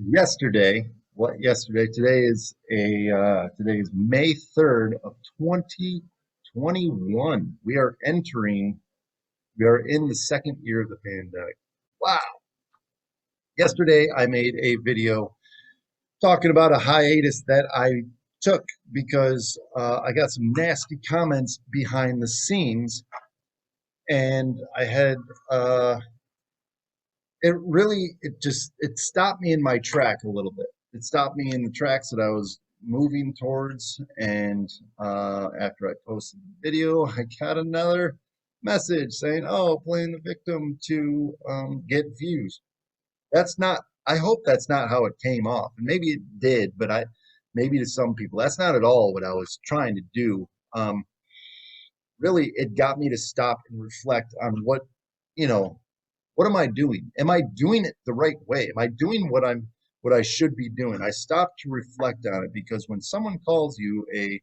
Yesterday, what yesterday? Today is May 3rd of 2021. We are in the second year of the pandemic. Wow. Yesterday I made a video talking about a hiatus that I took because I got some nasty comments behind the scenes, and I had it stopped me in my track a little bit. It stopped me in the tracks that I was moving towards. And after I posted the video, I got another message saying, "Oh, playing the victim to get views." That's not. I hope that's not how it came off, and maybe it did, but I maybe to some people that's not at all what I was trying to do. Really, it got me to stop and reflect on you know what am I doing? Am I doing it the right way? Am I doing what I should be doing? I stopped to reflect on it because when someone calls you a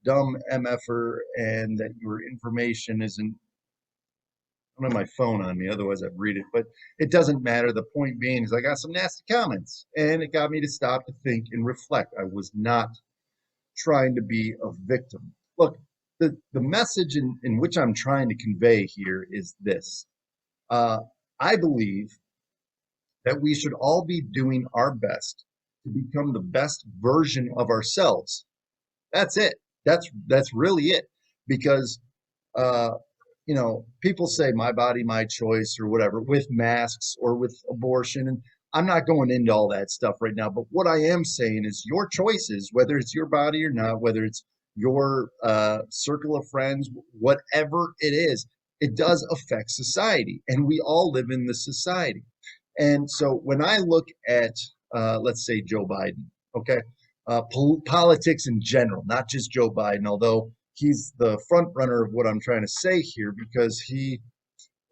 dumb MFer and that your information isn't, I don't have my phone on me, otherwise I'd read it, but it doesn't matter. The point being is I got some nasty comments and it got me to stop to think and reflect. I was not trying to be a victim. Look, the message in which I'm trying to convey here is this. Uh, I believe that we should all be doing our best to become the best version of ourselves. That's it. That's really it. Because uh, people say my body, my choice, or whatever, with masks or with abortion, and I'm not going into all that stuff right now. But what I am saying is your choices, whether it's your body or not, whether it's your circle of friends, whatever it is, it does affect society, and we all live in the society. And so when I look at, let's say, Joe Biden, okay, politics in general, not just Joe Biden, although he's the front runner of what I'm trying to say here because he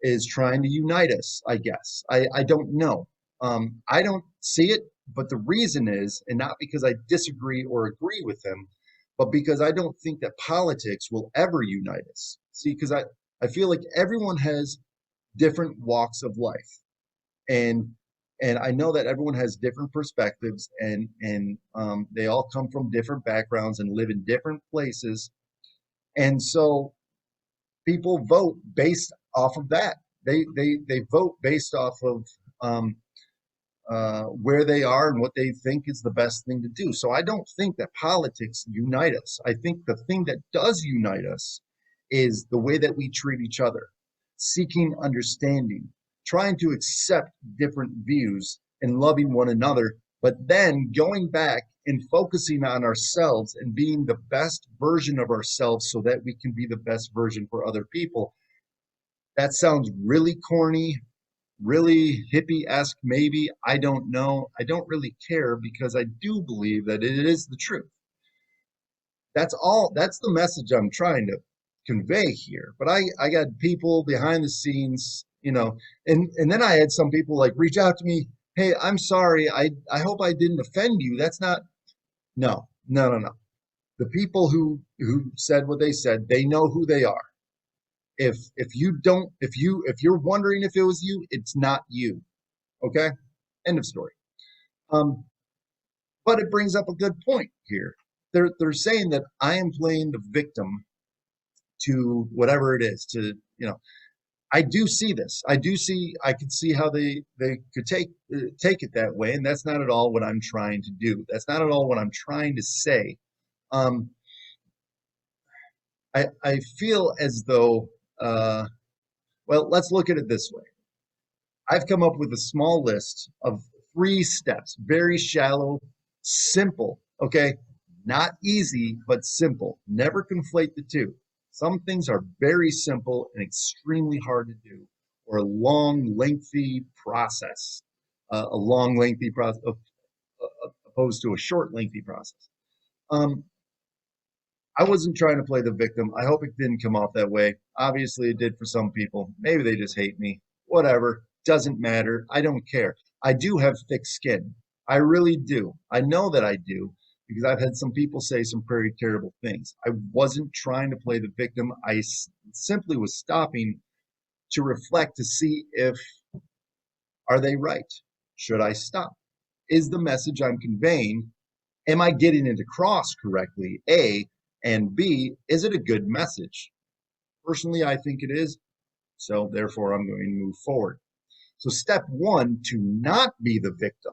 is trying to unite us, I guess. I don't know. I don't see it, but the reason is, and not because I disagree or agree with him, but because I don't think that politics will ever unite us. See, because I feel like everyone has different walks of life, and I know that everyone has different perspectives, and they all come from different backgrounds and live in different places, and so people vote based off of that. They vote based off of where they are and what they think is the best thing to do. So I don't think that politics unite us. I think the thing that does unite us is the way that we treat each other, seeking understanding, trying to accept different views and loving one another, but then going back and focusing on ourselves and being the best version of ourselves so that we can be the best version for other people. That sounds really corny, really hippie-esque, maybe. I don't know. I don't really care because I do believe that it is the truth. That's all. That's the message I'm trying to convey here. But I got people behind the scenes, and then I had some people like reach out to me. Hey, I'm sorry. I hope I didn't offend you. That's not. No, no, no, no. The people who said what they said, they know who they are. If you don't, if you're wondering if it was you, it's not you. Okay. End of story. Um, but it brings up a good point here. They're saying that I am playing the victim to whatever it is. I do see this. I could see how they could take it that way, and that's not at all what I'm trying to do. That's not at all what I'm trying to say. Um, I feel as though, well, let's look at it this way. I've come up with a small list of 3 steps, very shallow, simple, okay? Not easy, but simple. Never conflate the two. Some things are very simple and extremely hard to do, or a long, lengthy process, a long, lengthy process opposed to a short, lengthy process. Um, I wasn't trying to play the victim. I hope it didn't come off that way. Obviously, it did for some people. Maybe they just hate me. Whatever. Doesn't matter. I don't care. I do have thick skin. I really do. I know that I do because I've had some people say some pretty terrible things. I wasn't trying to play the victim. Simply was stopping to reflect to see if are they right? Should I stop? is the message I'm conveying, am I getting it across correctly? A, and B, is it a good message? Personally, I think it is. So therefore, I'm going to move forward. So step one, to not be the victim,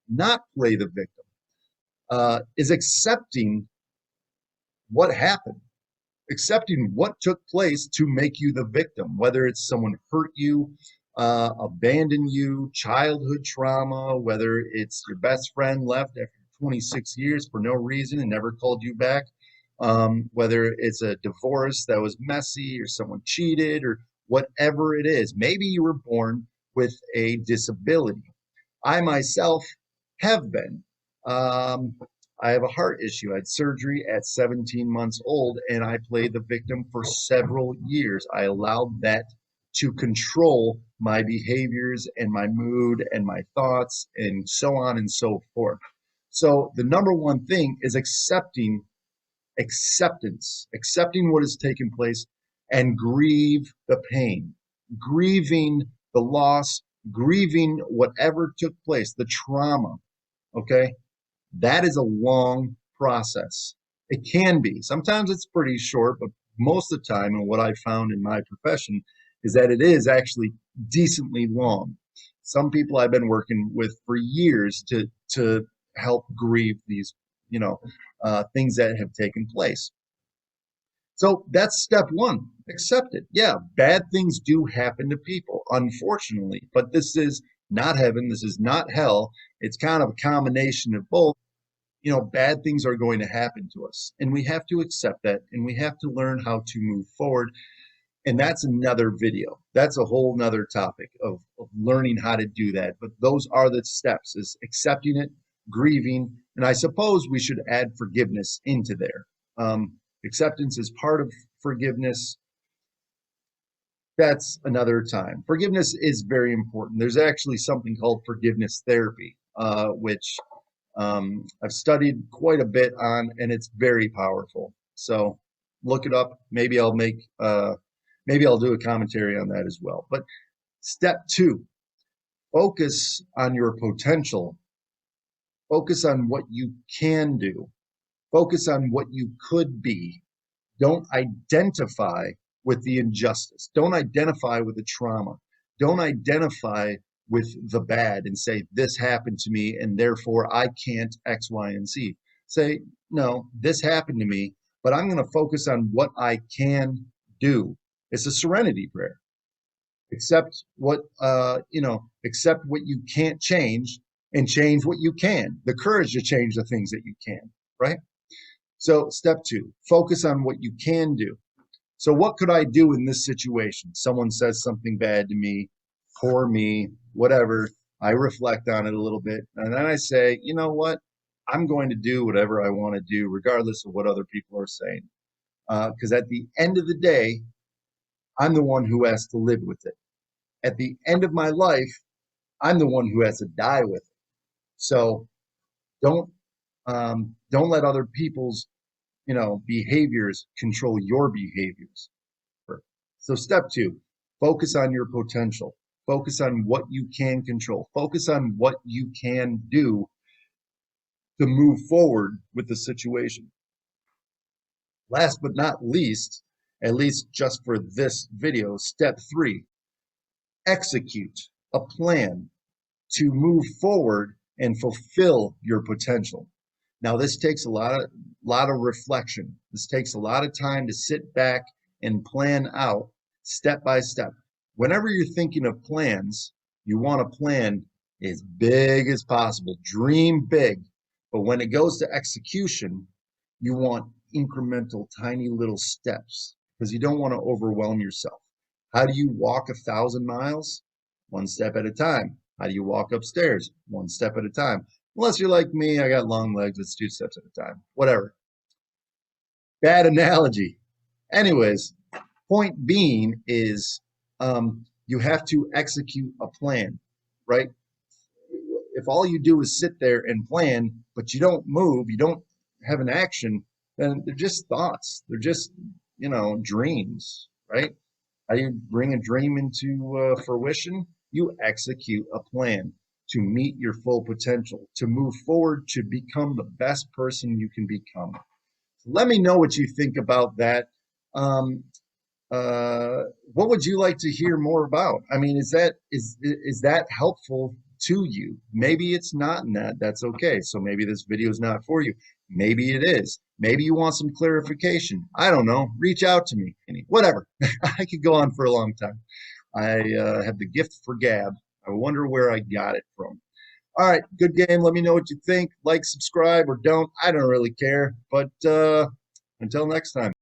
not play the victim, is accepting what happened, accepting what took place to make you the victim, whether it's someone hurt you, abandoned you, childhood trauma, whether it's your best friend left after 26 years for no reason and never called you back, whether it's a divorce that was messy or someone cheated or whatever it is. Maybe you were born with a disability. I myself have been. Um, I have a heart issue. I had surgery at 17 months old, and I played the victim for several years. I allowed that to control my behaviors and my mood and my thoughts and so on and so forth. So the number one thing is accepting what has taken place and grieve the pain, grieving the loss, grieving whatever took place, the trauma. Okay. That is a long process. It can be. Sometimes it's pretty short, but most of the time, and what I found in my profession is that it is actually decently long. Some people I've been working with for years to help grieve these, things that have taken place. So that's step one. Accept it. Yeah, bad things do happen to people, unfortunately, but this is not heaven. This is not hell. It's kind of a combination of both. Bad things are going to happen to us, and we have to accept that, and we have to learn how to move forward. And that's another video. That's a whole nother topic of learning how to do that. But those are the steps: is accepting it, grieving, and I suppose we should add forgiveness into there. Acceptance is part of forgiveness. That's another time. Forgiveness is very important. There's actually something called forgiveness therapy, which I've studied quite a bit on, and it's very powerful. So look it up. Maybe I'll do a commentary on that as well. But step two, focus on your potential. Focus on what you can do. Focus on what you could be. Don't identify with the injustice. Don't identify with the trauma. Don't identify with the bad and say, this happened to me and therefore I can't X, Y, and Z. Say, no, this happened to me, but I'm going to focus on what I can do. It's a serenity prayer. Accept accept what you can't change and change what you can. The courage to change the things that you can, right? So step two, focus on what you can do. So what could I do in this situation? Someone says something bad to me, poor me, whatever. I reflect on it a little bit. And then I say, you know what? I'm going to do whatever I want to do, regardless of what other people are saying. Because at the end of the day, I'm the one who has to live with it. At the end of my life, I'm the one who has to die with it. So don't let other people's behaviors control your behaviors. So step two, focus on your potential. Focus on what you can control. Focus on what you can do to move forward with the situation. Last but not least, at least just for this video, step three, execute a plan to move forward and fulfill your potential. Now, this takes a lot of reflection. This takes a lot of time to sit back and plan out step by step. Whenever you're thinking of plans, you want to plan as big as possible. Dream big. But when it goes to execution, you want incremental, tiny little steps because you don't want to overwhelm yourself. How do you walk 1,000 miles? One step at a time. How do you walk upstairs? One step at a time. Unless you're like me, I got long legs, it's 2 steps at a time. Whatever. Bad analogy. Anyways, point being is you have to execute a plan, right? If all you do is sit there and plan, but you don't move, you don't have an action, then they're just thoughts. They're just, dreams, right? How do you bring a dream into fruition? You execute a plan. to meet your full potential, to move forward, to become the best person you can become. Let me know what you think about that. Um, what would you like to hear more about? I mean, is that helpful to you? Maybe it's not, and that's okay. So maybe this video is not for you. Maybe it is. Maybe you want some clarification. I don't know. Reach out to me. Whatever. I could go on for a long time. I have the gift for gab. I wonder where I got it from. All right, good game. Let me know what you think. Like, subscribe, or don't. I don't really care. But until next time.